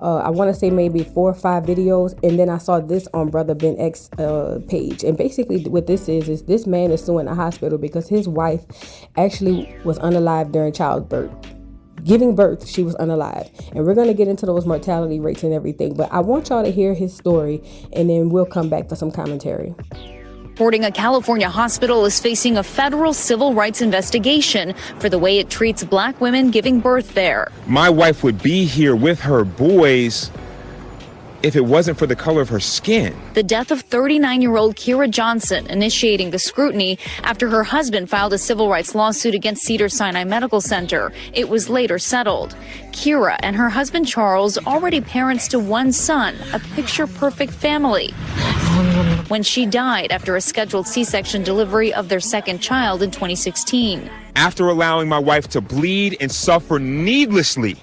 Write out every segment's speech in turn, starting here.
I want to say maybe 4 or 5 videos, and then I saw this on Brother Ben X page. And basically what this is this man is suing the hospital because his wife actually was unalive during childbirth. Giving birth, she was unalive. And we're going to get into those mortality rates and everything, but I want y'all to hear his story, and then we'll come back for some commentary. Reporting a California hospital is facing a federal civil rights investigation for the way it treats black women giving birth there. My wife would be here with her boys if it wasn't for the color of her skin. The death of 39-year-old Kira Johnson initiating the scrutiny after her husband filed a civil rights lawsuit against Cedars-Sinai Medical Center. It was later settled. Kira and her husband Charles, already parents to one son, a picture-perfect family, when she died after a scheduled C-section delivery of their second child in 2016. After allowing my wife to bleed and suffer needlessly,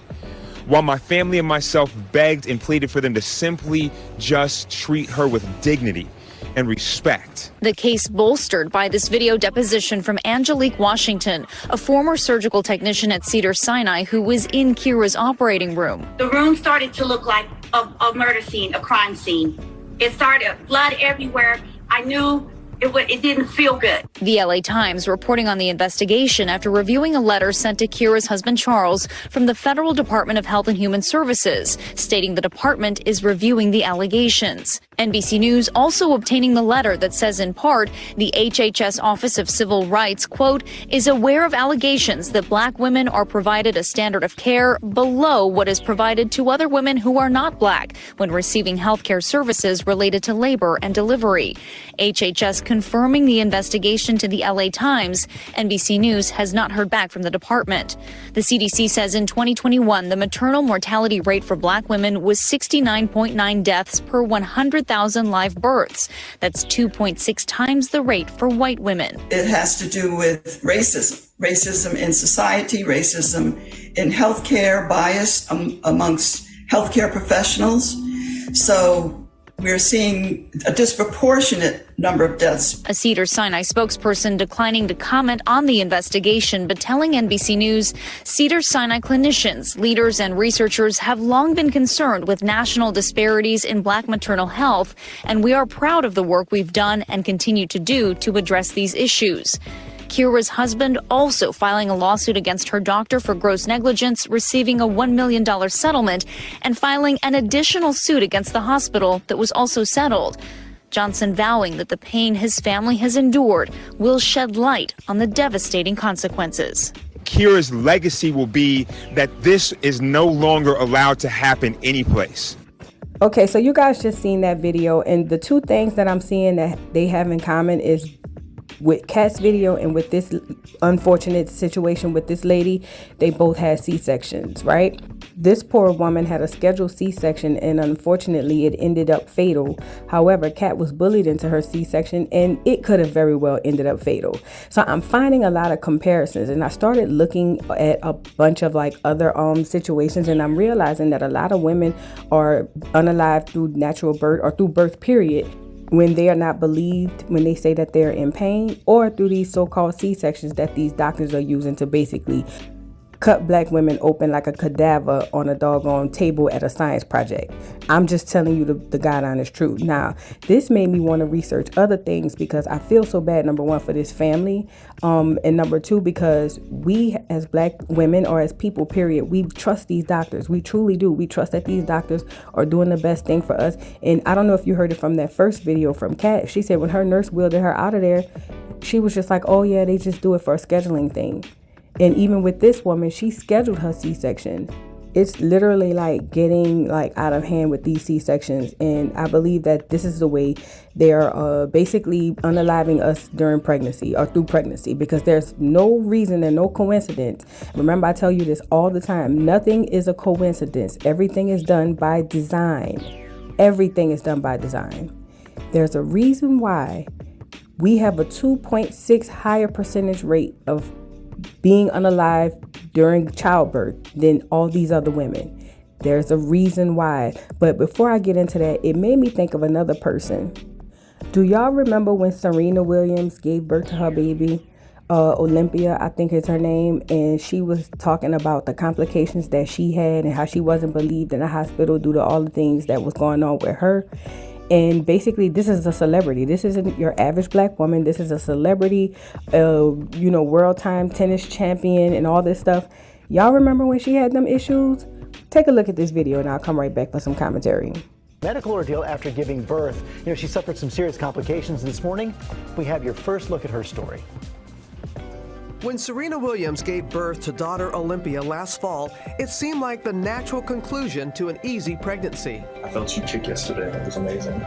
while my family and myself begged and pleaded for them to simply just treat her with dignity and respect. The case bolstered by this video deposition from Angelique Washington, a former surgical technician at Cedars-Sinai who was in Kira's operating room. The room started to look like a murder scene, a crime scene. It started blood everywhere. I knew it didn't feel good. The LA Times reporting on the investigation after reviewing a letter sent to Kira's husband Charles from the Federal Department of Health and Human Services, stating the department is reviewing the allegations. NBC News also obtaining the letter that says in part, the HHS Office of Civil Rights, quote, is aware of allegations that black women are provided a standard of care below what is provided to other women who are not black when receiving health care services related to labor and delivery. HHS confirming the investigation to the LA Times. NBC News has not heard back from the department. The CDC says in 2021, the maternal mortality rate for black women was 69.9 deaths per 100,000 live births. That's 2.6 times the rate for white women. It has to do with racism in society, racism in healthcare, bias amongst healthcare professionals. So we're seeing a disproportionate number of deaths. A Cedars-Sinai spokesperson declining to comment on the investigation, but telling NBC News, Cedars-Sinai clinicians, leaders, and researchers have long been concerned with national disparities in black maternal health, and we are proud of the work we've done and continue to do to address these issues. Kira's husband also filing a lawsuit against her doctor for gross negligence, receiving a $1 million settlement, and filing an additional suit against the hospital that was also settled. Johnson vowing that the pain his family has endured will shed light on the devastating consequences. Kira's legacy will be that this is no longer allowed to happen anyplace. Okay, so you guys just seen that video, and the two things that I'm seeing that they have in common is with Kat's video and with this unfortunate situation with this lady, they both had C-sections, right? This poor woman had a scheduled C-section, and unfortunately it ended up fatal. However, Kat was bullied into her C-section, and it could have very well ended up fatal. So I'm finding a lot of comparisons, and I started looking at a bunch of like other situations, and I'm realizing that a lot of women are unalive through natural birth or through birth period, when they are not believed, when they say that they're in pain, or through these so-called C-sections that these doctors are using to basically cut black women open like a cadaver on a doggone table at a science project. I'm just telling you the God honest truth. Now, this made me want to research other things because I feel so bad, number one, for this family, and number two, because we as black women or as people, period, we trust these doctors. We truly do. We trust that these doctors are doing the best thing for us. And I don't know if you heard it from that first video from Kat. She said when her nurse wheeled her out of there, she was just like, oh yeah, they just do it for a scheduling thing. And even with this woman, she scheduled her C-section. It's literally like getting like out of hand with these C-sections. And I believe that this is the way they're basically unaliving us during pregnancy or through pregnancy, because there's no reason and no coincidence. Remember, I tell you this all the time. Nothing is a coincidence. Everything is done by design. Everything is done by design. There's a reason why we have a 2.6 higher percentage rate of being unalive during childbirth than all these other women. There's a reason why. But before I get into that, it made me think of another person. Do y'all remember when Serena Williams gave birth to her baby? Olympia, I think is her name, and she was talking about the complications that she had and how she wasn't believed in the hospital due to all the things that was going on with her. And basically, this is a celebrity. This isn't your average black woman. This is a celebrity, world time tennis champion and all this stuff. Y'all remember when she had them issues? Take a look at this video and I'll come right back for some commentary. Medical ordeal after giving birth. She suffered some serious complications this morning. We have your first look at her story. When Serena Williams gave birth to daughter Olympia last fall, it seemed like the natural conclusion to an easy pregnancy. I felt you kick yesterday. It was amazing.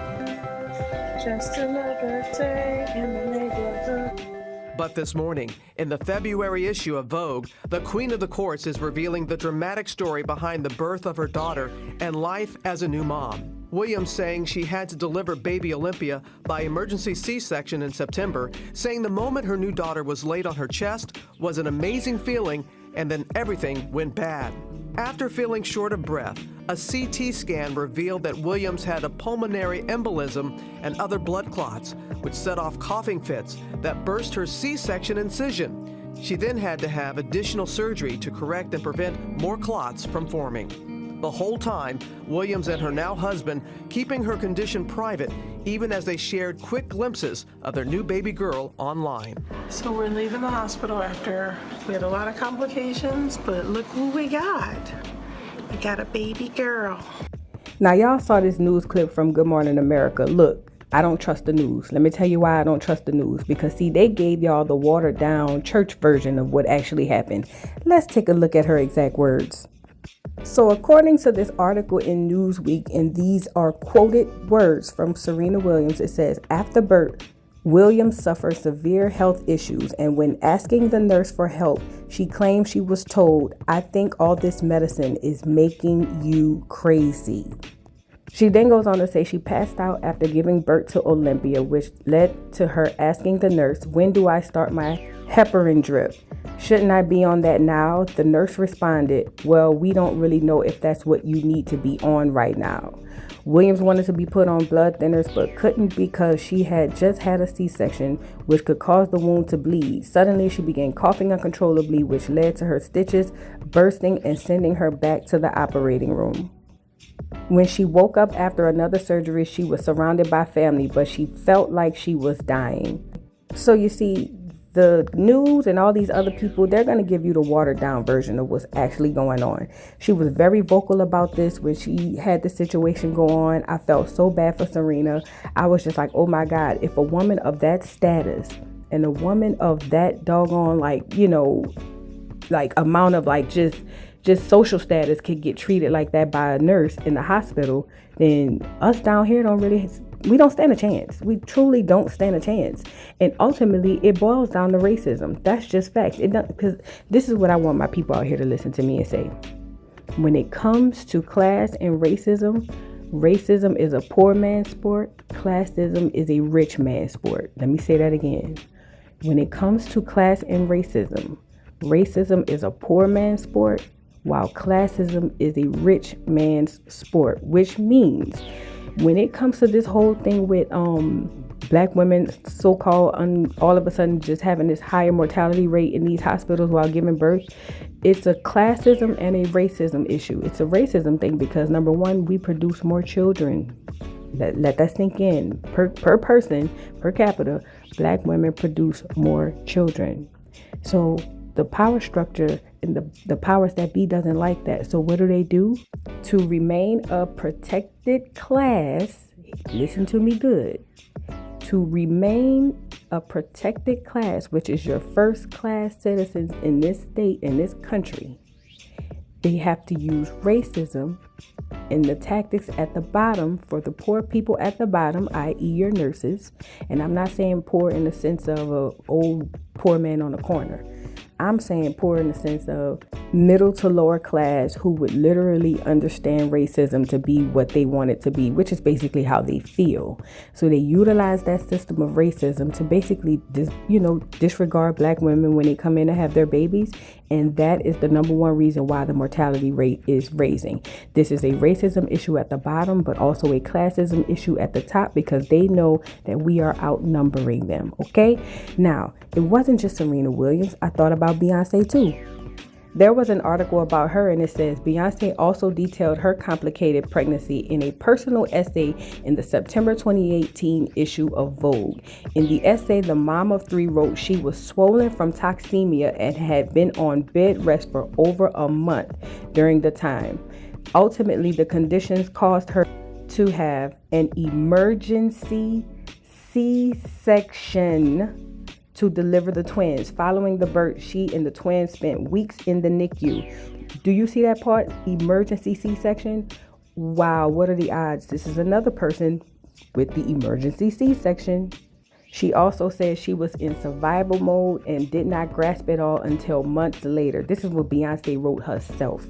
Just another day in the neighborhood. But this morning, in the February issue of Vogue, the Queen of the Courts is revealing the dramatic story behind the birth of her daughter and life as a new mom. Williams saying she had to deliver baby Olympia by emergency C-section in September, saying the moment her new daughter was laid on her chest was an amazing feeling, and then everything went bad. After feeling short of breath, a CT scan revealed that Williams had a pulmonary embolism and other blood clots, which set off coughing fits that burst her C-section incision. She then had to have additional surgery to correct and prevent more clots from forming. The whole time, Williams and her now husband keeping her condition private, even as they shared quick glimpses of their new baby girl online. So we're leaving the hospital after we had a lot of complications, but look who we got. We got a baby girl. Now, y'all saw this news clip from Good Morning America. Look, I don't trust the news. Let me tell you why I don't trust the news. Because, see, they gave y'all the watered down church version of what actually happened. Let's take a look at her exact words. So according to this article in Newsweek, and these are quoted words from Serena Williams, it says, after birth, Williams suffered severe health issues, and when asking the nurse for help, she claimed she was told, I think all this medicine is making you crazy. She then goes on to say she passed out after giving birth to Olympia, which led to her asking the nurse, when do I start my heparin drip? Shouldn't I be on that now? The nurse responded, well, we don't really know if that's what you need to be on right now. Williams wanted to be put on blood thinners, but couldn't because she had just had a C-section, which could cause the wound to bleed. Suddenly, she began coughing uncontrollably, which led to her stitches bursting and sending her back to the operating room. When she woke up after another surgery, she was surrounded by family, but she felt like she was dying. So you see, the news and all these other people, they're going to give you the watered down version of what's actually going on. She was very vocal about this when she had the situation go on. I felt so bad for Serena. I was just like, oh my God, if a woman of that status and a woman of that doggone amount of just social status could get treated like that by a nurse in the hospital, then us down here we don't stand a chance. We truly don't stand a chance. And ultimately, it boils down to racism. That's just facts. Because this is what I want my people out here to listen to me and say. When it comes to class and racism is a poor man's sport. Classism is a rich man's sport. Let me say that again. When it comes to class and racism is a poor man's sport, while classism is a rich man's sport, which means when it comes to this whole thing with black women so-called all of a sudden just having this higher mortality rate in these hospitals while giving birth, it's a classism and a racism issue. It's a racism thing because, number one, we produce more children. Let that sink in. Per person, per capita, black women produce more children. So the power structure and the powers that be doesn't like that. So what do? To remain a protected class, listen to me good, to remain a protected class, which is your first class citizens in this state, in this country, they have to use racism and the tactics at the bottom for the poor people at the bottom, i.e. your nurses. And I'm not saying poor in the sense of an old poor man on the corner. I'm saying poor in the sense of middle to lower class who would literally understand racism to be what they want it to be, which is basically how they feel. So they utilize that system of racism to basically, disregard black women when they come in to have their babies. And that is the number one reason why the mortality rate is raising. This is a racism issue at the bottom, but also a classism issue at the top, because they know that we are outnumbering them. Okay. Now, it wasn't just Serena Williams. I thought about Beyonce too. There was an article about her, and it says Beyonce also detailed her complicated pregnancy in a personal essay in the September 2018 issue of Vogue. In the essay, the mom of three wrote she was swollen from toxemia and had been on bed rest for over a month during the time. Ultimately, the conditions caused her to have an emergency C-section to deliver the twins. Following the birth, she and the twins spent weeks in the NICU. Do you see that part? Emergency C-section? Wow, what are the odds? This is another person with the emergency C-section. She also said she was in survival mode and did not grasp it all until months later. This is what Beyonce wrote herself.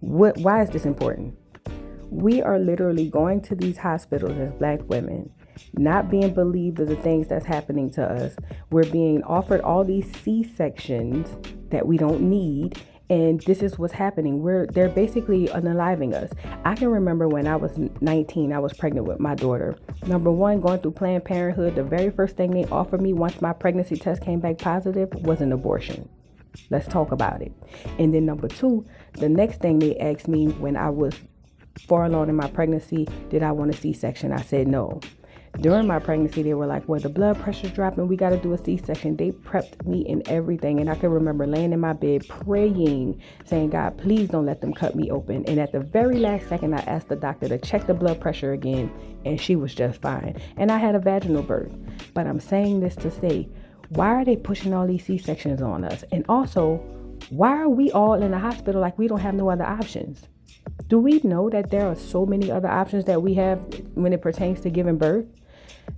Why is this important? We are literally going to these hospitals as black women, not being believed of the things that's happening to us. We're being offered all these C-sections that we don't need, and this is what's happening. They're basically unaliving us. I can remember when I was 19, I was pregnant with my daughter. Number one, going through Planned Parenthood, the very first thing they offered me once my pregnancy test came back positive was an abortion. Let's talk about it. And then number two, the next thing they asked me when I was far along in my pregnancy, did I want a C-section? I said no. During my pregnancy, they were like, well, the blood pressure's dropping, we got to do a C-section. They prepped me and everything. And I can remember laying in my bed praying, saying, God, please don't let them cut me open. And at the very last second, I asked the doctor to check the blood pressure again, and she was just fine. And I had a vaginal birth. But I'm saying this to say, why are they pushing all these C-sections on us? And also, why are we all in the hospital like we don't have no other options? Do we know that there are so many other options that we have when it pertains to giving birth?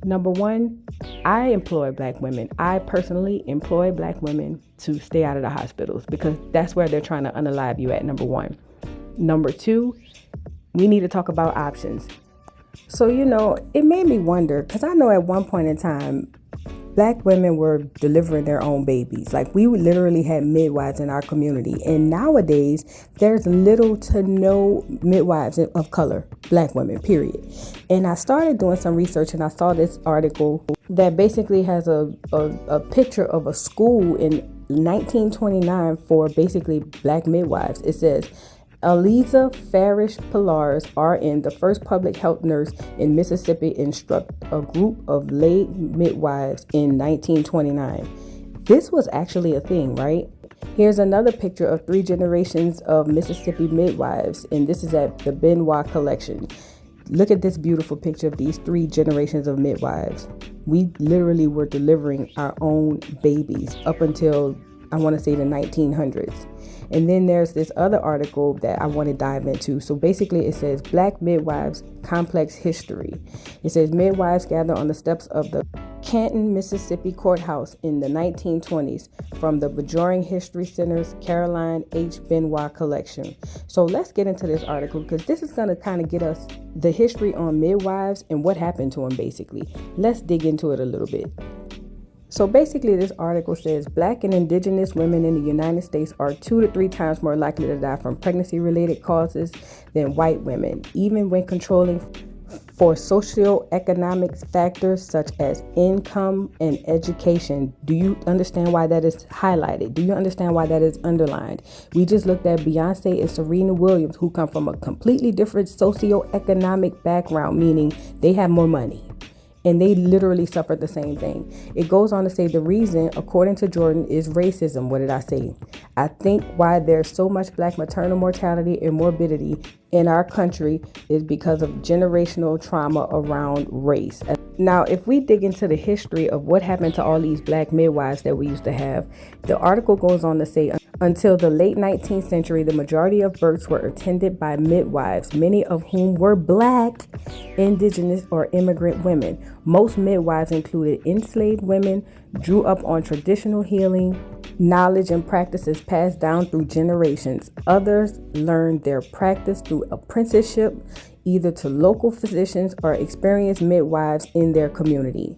Number one, I employ black women. I personally employ black women to stay out of the hospitals because that's where they're trying to unalive you at, number one. Number two, we need to talk about options. So, it made me wonder, because I know at one point in time, black women were delivering their own babies. Like, we literally had midwives in our community. And nowadays, there's little to no midwives of color, black women, period. And I started doing some research, and I saw this article that basically has a picture of a school in 1929 for basically black midwives. It says, Eliza Farish Pillars, RN, the first public health nurse in Mississippi, instruct a group of lay midwives in 1929. This was actually a thing, right? Here's another picture of 3 generations of Mississippi midwives, and this is at the Benoit collection. Look at this beautiful picture of these 3 generations of midwives. We literally were delivering our own babies up until, I want to say, the 1900s. And then there's this other article that I want to dive into. So basically it says Black Midwives Complex History. It says midwives gather on the steps of the Canton, Mississippi courthouse in the 1920s from the Bajoring History Center's Caroline H. Benoit collection. So let's get into this article because this is going to kind of get us the history on midwives and what happened to them basically. Let's dig into it a little bit. So basically this article says Black and Indigenous women in the United States are 2 to 3 times more likely to die from pregnancy-related causes than white women, even when controlling for socioeconomic factors such as income and education. Do you understand why that is highlighted? Do you understand why that is underlined? We just looked at Beyonce and Serena Williams, who come from a completely different socioeconomic background, meaning they have more money. And they literally suffered the same thing. It goes on to say the reason, according to Jordan, is racism. What did I say? I think why there's so much Black maternal mortality and morbidity in our country is because of generational trauma around race. Now, if we dig into the history of what happened to all these Black midwives that we used to have, the article goes on to say, Until the late 19th century, the majority of births were attended by midwives, many of whom were Black, indigenous, or immigrant women. Most midwives included enslaved women, drew up on traditional healing, knowledge and practices passed down through generations. Others learned their practice through apprenticeship, either to local physicians or experienced midwives in their community.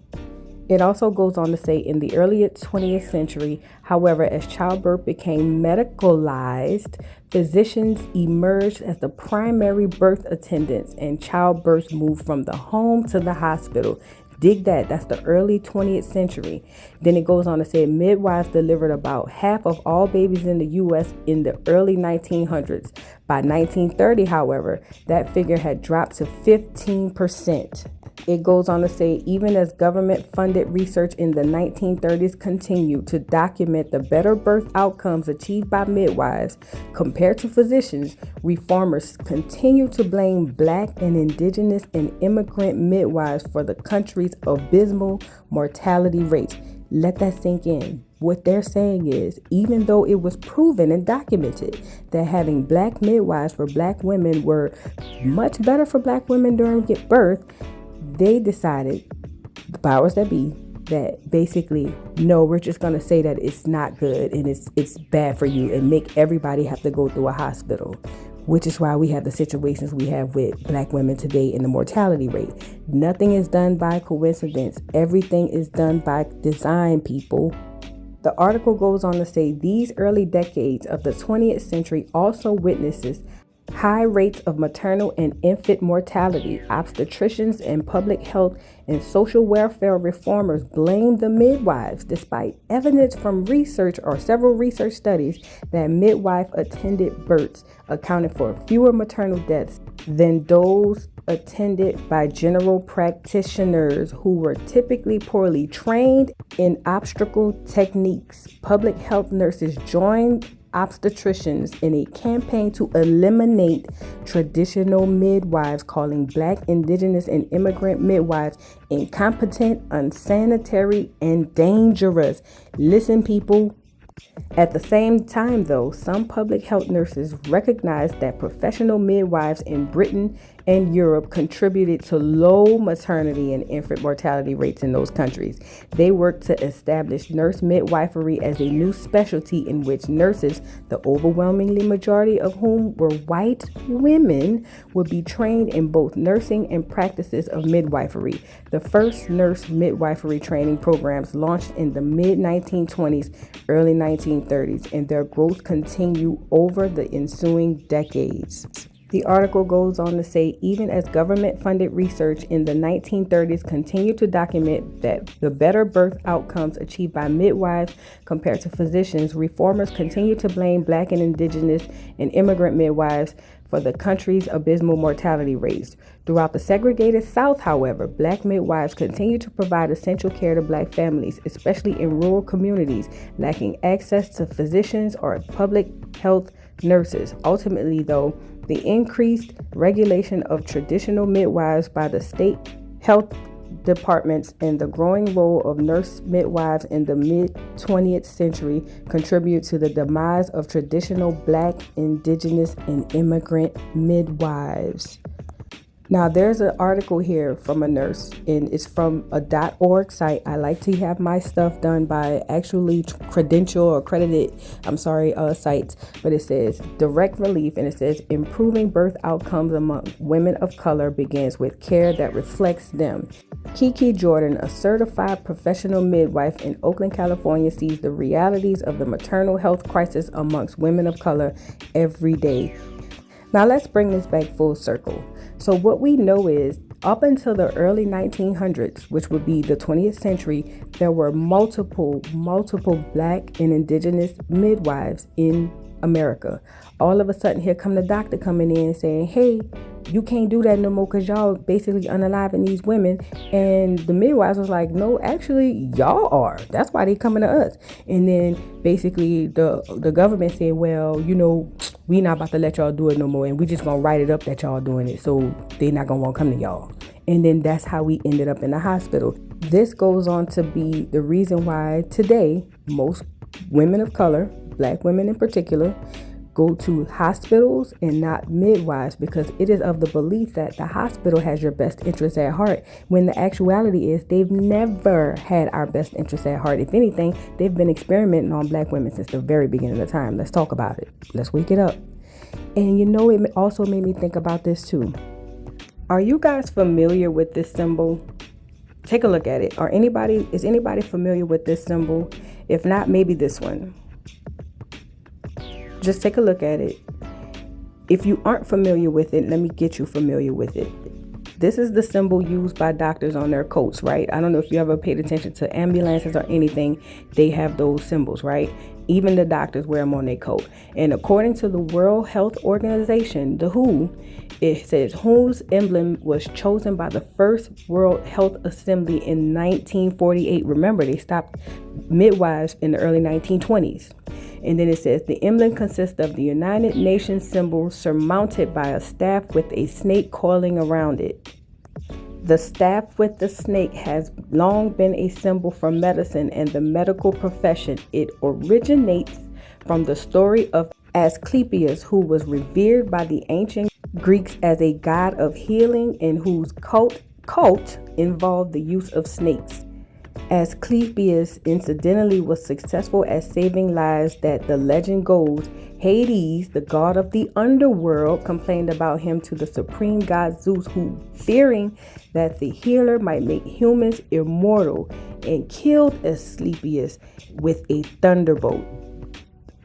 It also goes on to say in the early 20th century, however, as childbirth became medicalized, physicians emerged as the primary birth attendants and childbirth moved from the home to the hospital. Dig that, that's the early 20th century. Then it goes on to say midwives delivered about half of all babies in the U.S. in the early 1900s. By 1930, however, that figure had dropped to 15%. It goes on to say, even as government-funded research in the 1930s continued to document the better birth outcomes achieved by midwives compared to physicians, reformers continued to blame Black and indigenous and immigrant midwives for the country's abysmal mortality rates. Let that sink in. What they're saying is, even though it was proven and documented that having Black midwives for Black women were much better for Black women during birth, they decided, the powers that be, that basically, no, we're just going to say that it's not good and it's bad for you and make everybody have to go through a hospital, which is why we have the situations we have with Black women today in the mortality rate. Nothing is done by coincidence. Everything is done by design, people. The article goes on to say these early decades of the 20th century also witnesses high rates of maternal and infant mortality. Obstetricians and public health and social welfare reformers blame the midwives, despite evidence from research or several research studies that midwife-attended births accounted for fewer maternal deaths than those attended by general practitioners who were typically poorly trained in obstetrical techniques. Public health nurses joined obstetricians in a campaign to eliminate traditional midwives, calling Black, indigenous, and immigrant midwives incompetent, unsanitary, and dangerous. Listen, people. At the same time, though, some public health nurses recognized that professional midwives in Britain and Europe contributed to low maternity and infant mortality rates in those countries. They worked to establish nurse midwifery as a new specialty in which nurses, the overwhelmingly majority of whom were white women, would be trained in both nursing and practices of midwifery. The first nurse midwifery training programs launched in the mid-1920s, early 1930s, and their growth continued over the ensuing decades. The article goes on to say, even as government-funded research in the 1930s continued to document that the better birth outcomes achieved by midwives compared to physicians, reformers continued to blame Black and indigenous and immigrant midwives for the country's abysmal mortality rates. Throughout the segregated South, however, Black midwives continued to provide essential care to Black families, especially in rural communities lacking access to physicians or public health nurses. Ultimately, though, the increased regulation of traditional midwives by the state health departments and the growing role of nurse midwives in the mid-20th century contribute to the demise of traditional Black, indigenous, and immigrant midwives. Now, there's an article here from a nurse, and it's from a .org site. I like to have my stuff done by actually credential or accredited, sites. But it says direct relief, and it says improving birth outcomes among women of color begins with care that reflects them. Kiki Jordan, a certified professional midwife in Oakland, California, sees the realities of the maternal health crisis amongst women of color every day. Now, let's bring this back full circle. So what we know is up until the early 1900s, which would be the 20th century, there were multiple Black and indigenous midwives in America. All of a sudden, here come the doctor coming in saying, hey, you can't do that no more because y'all basically unaliving these women. And the midwives was like, no, actually, y'all are. That's why they coming to us. And then basically the government said, well, we not about to let y'all do it no more, and we just gonna write it up that y'all doing it, so they not gonna want to come to y'all. And then that's how we ended up in the hospital. This goes on to be the reason why today most women of color, black women in particular, go to hospitals and not midwives, because it is of the belief that the hospital has your best interest at heart, when the actuality is they've never had our best interest at heart. If anything, they've been experimenting on black women since the very beginning of time. Let's talk about it. Let's wake it up. And you know, it also made me think about this too. Are you guys familiar with this symbol? Take a look at it. Is anybody familiar with this symbol? If not, maybe this one. Just take a look at it. If you aren't familiar with it, let me get you familiar with it. This is the symbol used by doctors on their coats, right? I don't know if you ever paid attention to ambulances or anything. They have those symbols, right? Even the doctors wear them on their coat. And according to the World Health Organization, the WHO, it says WHO's emblem was chosen by the first World Health Assembly in 1948. Remember, they stopped midwives in the early 1920s. And then it says the emblem consists of the United Nations symbol surmounted by a staff with a snake coiling around it. The staff with the snake has long been a symbol for medicine and the medical profession. It originates from the story of Asclepius, who was revered by the ancient Greeks as a god of healing and whose cult involved the use of snakes. Asclepius incidentally was successful at saving lives that, the legend goes, Hades, the god of the underworld, complained about him to the supreme god Zeus, who, fearing that the healer might make humans immortal, and killed Asclepius with a thunderbolt.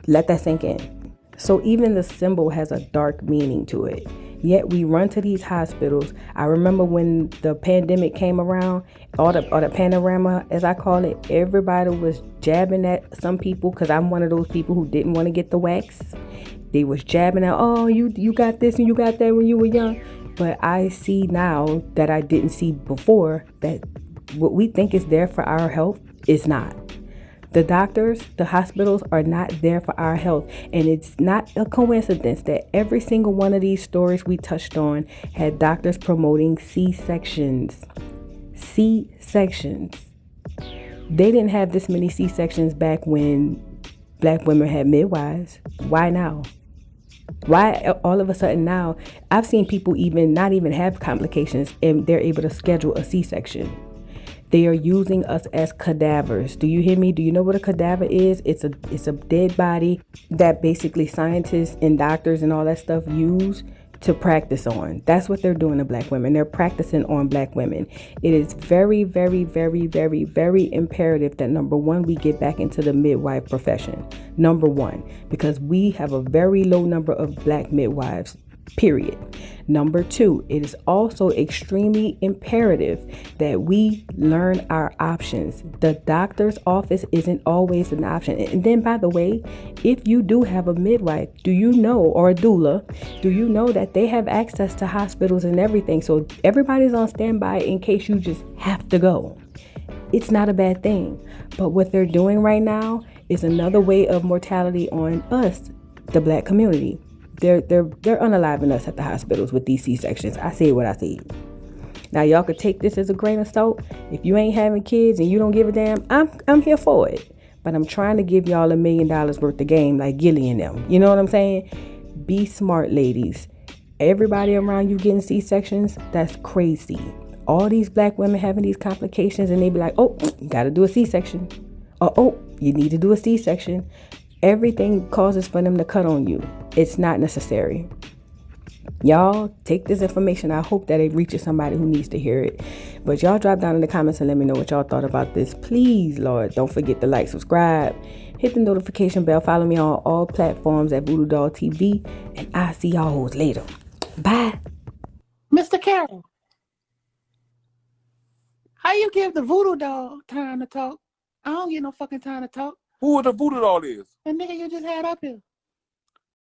Let that sink in. So even the symbol has a dark meaning to it. Yet we run to these hospitals. I remember when the pandemic came around, or the panorama, as I call it, everybody was jabbing at some people, because I'm one of those people who didn't want to get the wax. They was jabbing at, oh, you got this and you got that when you were young. But I see now that I didn't see before, that what we think is there for our health is not. The doctors, the hospitals are not there for our health. And it's not a coincidence that every single one of these stories we touched on had doctors promoting C-sections. C-sections. They didn't have this many C-sections back when black women had midwives. Why now? Why all of a sudden now? I've seen people not even have complications and they're able to schedule a C-section. They are using us as cadavers. Do you hear me? Do you know what a cadaver is? It's a dead body that basically scientists and doctors and all that stuff use to practice on. That's what they're doing to black women. They're practicing on black women. It is very, very, very, very, very imperative that, number one, we get back into the midwife profession. Number one, because we have a very low number of black midwives. Period. Number two, it is also extremely imperative that we learn our options. The doctor's office isn't always an option. And then, by the way, if you do have a midwife, do you know, or a doula, do you know that they have access to hospitals and everything? So everybody's on standby in case you just have to go. It's not a bad thing. But what they're doing right now is another way of mortality on us, the black community. They're unaliving us at the hospitals with these C-sections. I say what I see. Now y'all could take this as a grain of salt. If you ain't having kids and you don't give a damn, I'm here for it. But I'm trying to give y'all $1 million worth of game like Gilly and them. You know what I'm saying? Be smart, ladies. Everybody around you getting C-sections, that's crazy. All these black women having these complications and they be like, oh, you got to do a C-section. Or, oh, you need to do a C-section. Everything causes for them to cut on you. It's not necessary. Y'all take this information. I hope that it reaches somebody who needs to hear it. But y'all drop down in the comments and let me know what y'all thought about this. Please, Lord, don't forget to like, subscribe, hit the notification bell. Follow me on all platforms at Voodoo Doll TV. And I'll see y'all later. Bye. Mr. Carroll, how you give the Voodoo Doll time to talk? I don't get no fucking time to talk. Who the Voodoo Doll is? The nigga you just had up here.